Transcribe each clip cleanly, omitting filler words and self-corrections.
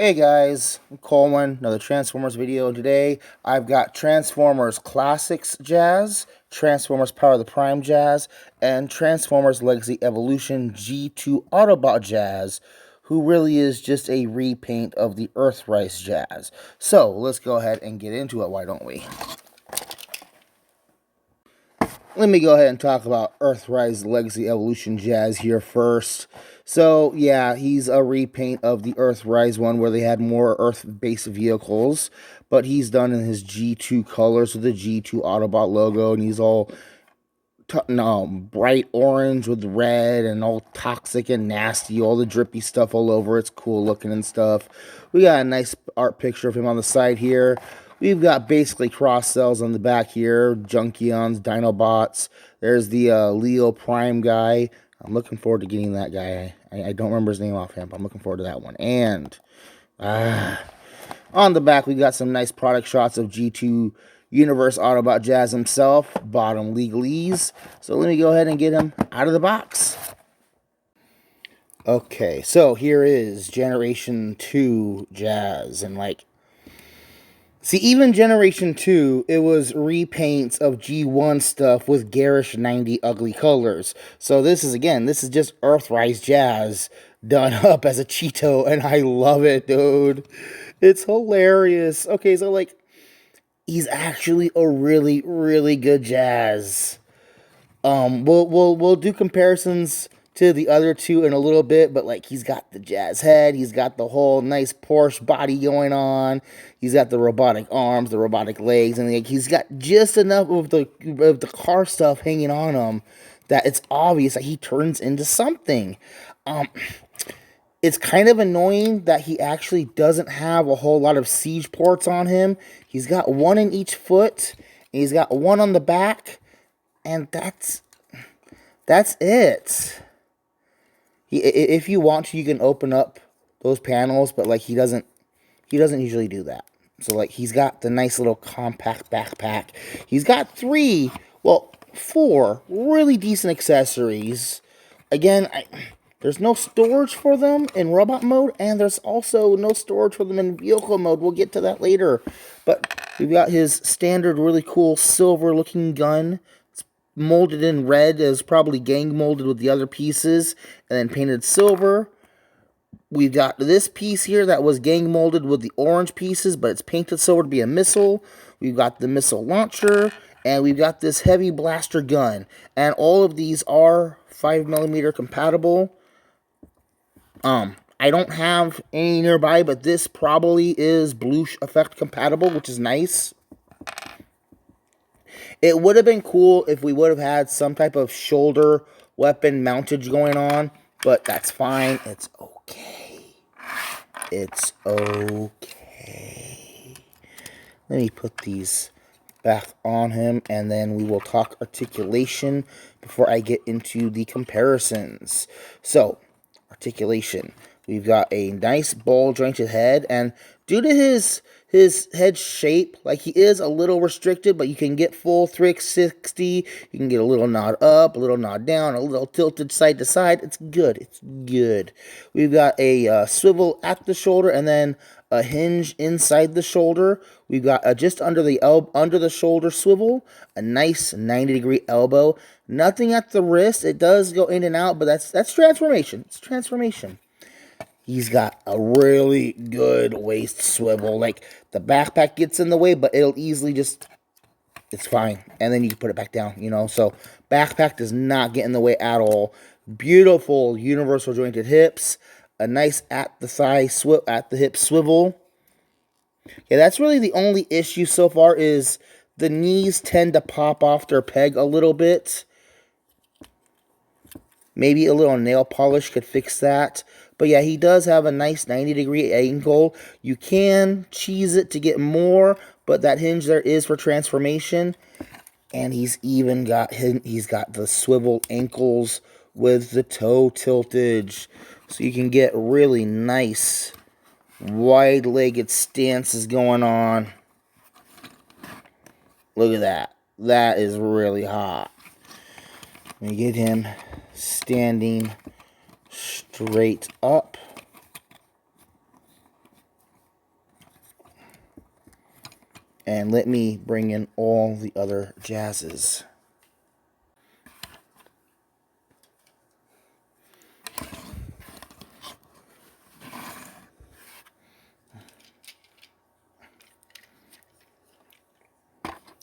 Hey guys, I'm Colwen, another Transformers video. Today I've got Transformers Classics Jazz, Transformers Power of the Prime Jazz, and Transformers Legacy Evolution G2 Autobot Jazz, who really is just a repaint of the Earthrise Jazz. So let's go ahead and get into it, why don't we? Let me go ahead and talk about Earthrise Legacy Evolution Jazz here first. So, yeah, he's a repaint of the Earthrise one where they had more Earth-based vehicles, but he's done in his G2 colors with the G2 Autobot logo, and he's all bright orange with red and all toxic and nasty, all the drippy stuff all over. It's cool looking and stuff. We got a nice art picture of him on the side here. We've got basically cross cells on the back here, Junkions, Dinobots. There's the Leo Prime guy. I'm looking forward to getting that guy. I don't remember his name offhand, but I'm looking forward to that one. And on the back, we got some nice product shots of G2 Universe Autobot Jazz himself, bottom legalese. So let me go ahead and get him out of the box. Okay, so here is Generation 2 Jazz, and see, even Generation 2, it was repaints of G1 stuff with garish 90 ugly colors. So this is just Earthrise Jazz done up as a Cheeto, and I love it, dude. It's hilarious. Okay, so he's actually a really, really good Jazz. We'll do comparisons to the other two in a little bit, but he's got the Jazz head, he's got the whole nice Porsche body going on, he's got the robotic arms, the robotic legs, and he's got just enough of the car stuff hanging on him that it's obvious that he turns into something. It's kind of annoying that he actually doesn't have a whole lot of siege ports on him. He's got one in each foot, and he's got one on the back, and that's it. If you want to, you can open up those panels, but he doesn't usually do that. So he's got the nice little compact backpack. He's got four really decent accessories. Again, there's no storage for them in robot mode, and there's also no storage for them in vehicle mode. We'll get to that later. But we've got his standard really cool silver looking gun. It's molded in red, as probably gang molded with the other pieces, and then painted silver. We've got this piece here that was gang molded with the orange pieces, but it's painted silver to be a missile. We've got the missile launcher, and we've got this heavy blaster gun. And all of these are 5mm compatible. I don't have any nearby, but this probably is blue effect compatible, which is nice. It would have been cool if we would have had some type of shoulder weapon mountage going on, but that's fine. It's okay. It's okay. Let me put these back on him, and then we will talk articulation before I get into the comparisons. So, articulation. We've got a nice ball jointed head, and due to his head shape, he is a little restricted, but you can get full 360. You can get a little nod up, a little nod down, a little tilted side to side. It's good. It's good. We've got a swivel at the shoulder, and then a hinge inside the shoulder. We've got just under the shoulder swivel, a nice 90-degree elbow. Nothing at the wrist. It does go in and out, but that's transformation. It's transformation. He's got a really good waist swivel. The backpack gets in the way, but it'll easily it's fine. And then you can put it back down, So backpack does not get in the way at all. Beautiful universal jointed hips. A nice at the hip swivel. Yeah, that's really the only issue so far is the knees tend to pop off their peg a little bit. Maybe a little nail polish could fix that. But yeah, he does have a nice 90-degree angle. You can cheese it to get more, but that hinge there is for transformation. And he's got the swivel ankles with the toe tiltage. So you can get really nice wide-legged stances going on. Look at that. That is really hot. Let me get him standing straight up. And let me bring in all the other jazzes.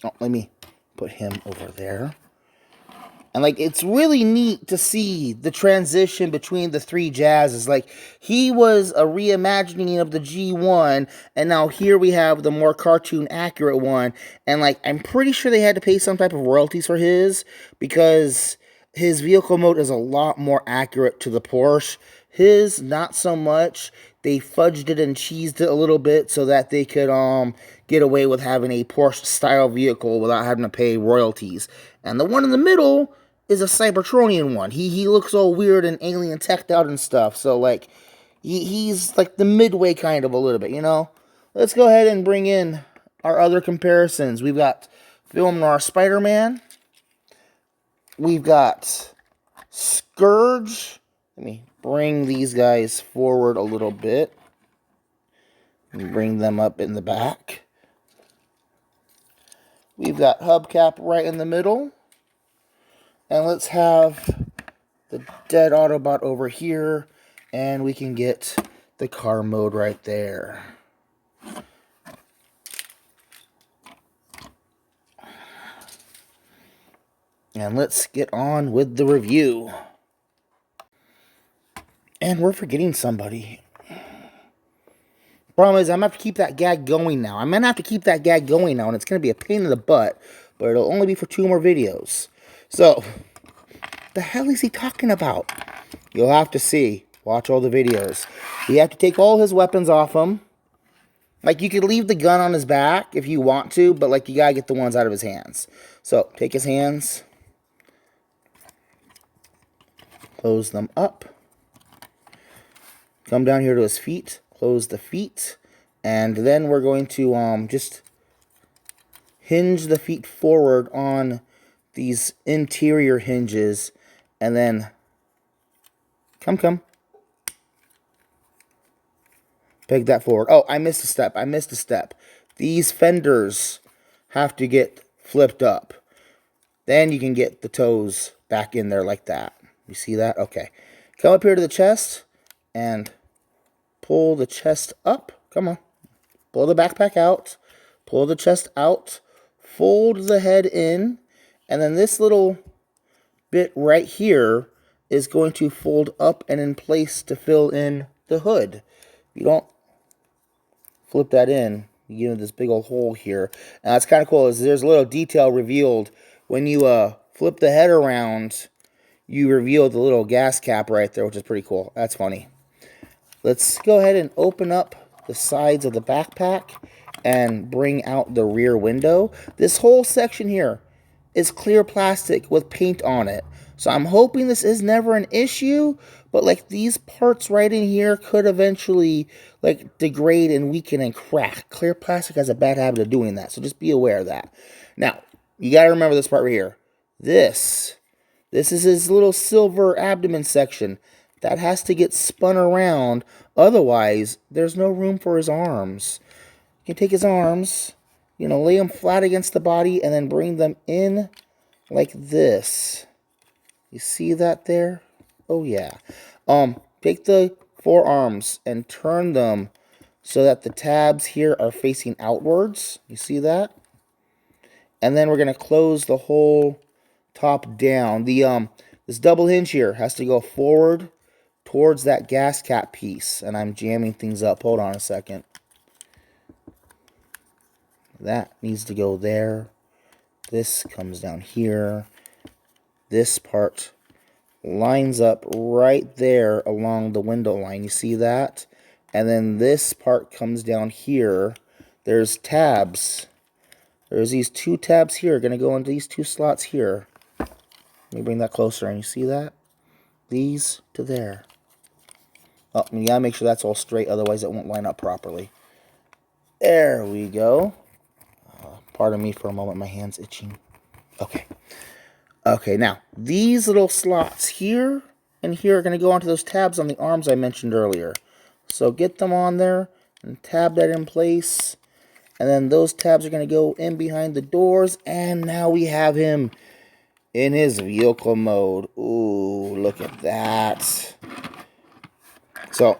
Oh, let me put him over there. And, like, it's really neat to see the transition between the three jazzes. Like, he was a reimagining of the G1, and now here we have the more cartoon-accurate one. And, like, I'm pretty sure they had to pay some type of royalties for his, because his vehicle mode is a lot more accurate to the Porsche. His, not so much. They fudged it and cheesed it a little bit so that they could get away with having a Porsche-style vehicle without having to pay royalties. And the one in the middle is a Cybertronian one. He looks all weird and alien teched out and stuff. So, like, he's like the midway kind of a little bit, you know? Let's go ahead and bring in our other comparisons. We've got Film Noir Spider-Man. We've got Scourge. Let me bring these guys forward a little bit. And bring them up in the back. We've got Hubcap right in the middle. And let's have the dead Autobot over here. And we can get the car mode right there. And let's get on with the review. And we're forgetting somebody. Problem is, I'm going to have to keep that gag going now. I'm going to have to keep that gag going now, and it's going to be a pain in the butt. But it'll only be for 2 more videos. So, the hell is he talking about? You'll have to see. Watch all the videos. You have to take all his weapons off him. Like, you could leave the gun on his back if you want to, but, like, you got to get the ones out of his hands. So, take his hands. Close them up. Come down here to his feet. Close the feet. And then we're going to just hinge the feet forward on these interior hinges. And then, come. Peg that forward. Oh, I missed a step. These fenders have to get flipped up. Then you can get the toes back in there like that. You see that? Okay. Come up here to the chest and pull the chest up. Come on. Pull the backpack out. Pull the chest out. Fold the head in. And then this little bit right here is going to fold up and in place to fill in the hood. If you don't flip that in, you get this big old hole here. And that's kind of cool. Is there's a little detail revealed when you flip the head around. You reveal the little gas cap right there, which is pretty cool. That's funny. Let's go ahead and open up the sides of the backpack and bring out the rear window. This whole section here is clear plastic with paint on it. So I'm hoping this is never an issue, but like these parts right in here could eventually like degrade and weaken and crack. Clear plastic has a bad habit of doing that, so just be aware of that. Now, you got to remember this part right here. This is his little silver abdomen section. That has to get spun around. Otherwise, there's no room for his arms. You can take his arms, you know, lay them flat against the body, and then bring them in like this. You see that there? Oh, yeah. Take the forearms and turn them so that the tabs here are facing outwards. You see that? And then we're going to close the whole top down. This double hinge here has to go forward towards that gas cap piece. And I'm jamming things up. Hold on a second. That needs to go there. This comes down here. This part lines up right there along the window line. You see that? And then this part comes down here. There's tabs. There's these 2 tabs here. Going to go into these 2 slots here. Let me bring that closer. And you see that? These to there. Oh, you gotta make sure that's all straight, otherwise it won't line up properly. There we go. Pardon me for a moment, my hand's itching. Okay. Okay, now, these little slots here and here are going to go onto those tabs on the arms I mentioned earlier. So get them on there and tab that in place. And then those tabs are going to go in behind the doors. And now we have him in his vehicle mode. Ooh, look at that. So,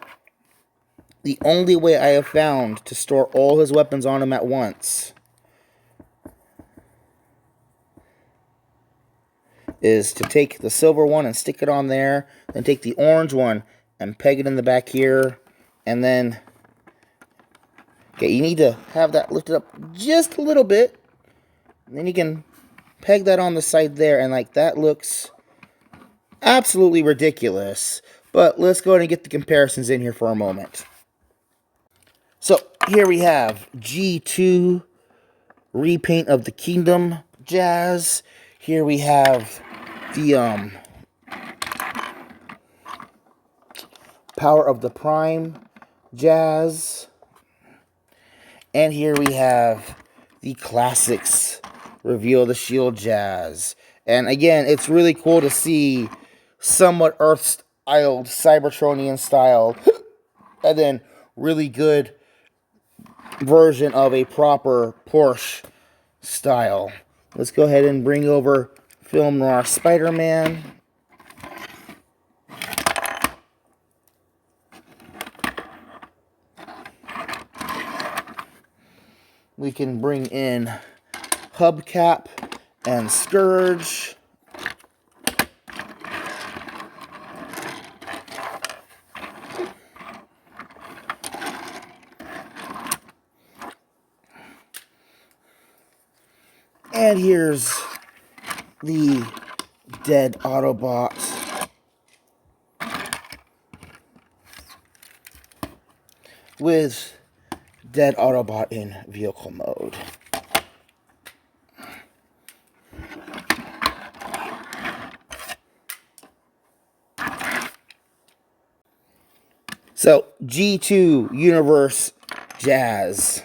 the only way I have found to store all his weapons on him at once is to take the silver one and stick it on there, then take the orange one and peg it in the back here, and then, okay, you need to have that lifted up just a little bit, and then you can peg that on the side there, and like that looks absolutely ridiculous. But let's go ahead and get the comparisons in here for a moment. So here we have G2 repaint of the Kingdom Jazz. Here we have the Power of the Prime Jazz. And here we have the Classics Reveal the Shield Jazz. And again, it's really cool to see somewhat Earth-styled, Cybertronian-styled, and then really good version of a proper Porsche style. Let's go ahead and bring over Film Noir Spider-Man. We can bring in Hubcap and Scourge. And here's the dead Autobot. With dead Autobot in vehicle mode. So, G2 Universe Jazz.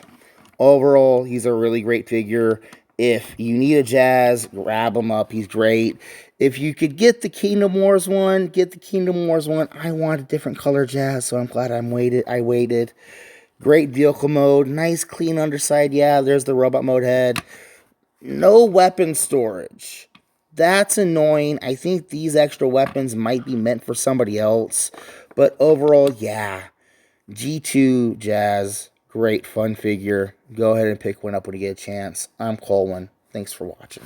Overall, he's a really great figure. If you need a Jazz, grab him up. He's great. If you could get the Kingdom Wars one, get the Kingdom Wars one. I want a different color Jazz, so I'm glad I waited. Great vehicle mode. Nice, clean underside. Yeah, there's the robot mode head. No weapon storage. That's annoying. I think these extra weapons might be meant for somebody else. But overall, yeah. G2 Jazz, great fun figure. Go ahead and pick one up when you get a chance. I'm Colwen. Thanks for watching.